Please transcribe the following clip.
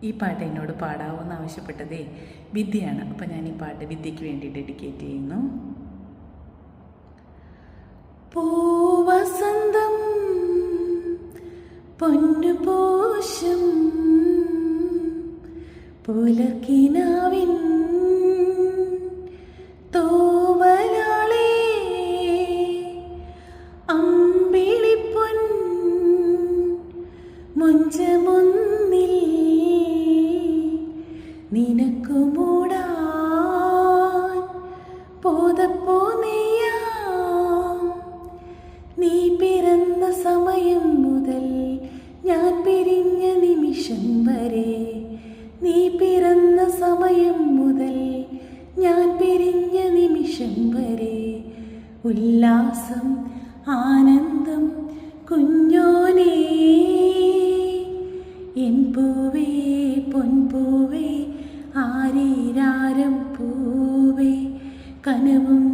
ഈ പാട്ട് എന്നോട് പാടാവോ എന്ന് ആവശ്യപ്പെട്ടതേ വിദ്യയാണ്. അപ്പം ഞാൻ ഈ പാട്ട് വിദ്യയ്ക്ക് വേണ്ടി ഡെഡിക്കേറ്റ് ചെയ്യുന്നു. പൂവസന്തം പൊന്നുപോഷം പുലർക്കിനാവിൻ തോവലാളേ അമ്പിളിപ്പൊൻ മുഞ്ചമുന്നിൽ നിനക്കു മൂടാൻ പോതപ്പോ നെയ്യാം. നീ പിറന്ന സമയം മുതൽ ഞാൻ പിരിഞ്ഞ നിമിഷം വരെ, നീ പിറന്ന സമയം മുതൽ ഞാൻ പിരിഞ്ഞ നിമിഷം വരെ ഉല്ലാസം ആനന്ദം കുഞ്ഞോനേ. എൻ പൂവേ പൊൻപൂവേ ആരീരാരം പൂവേ കനവും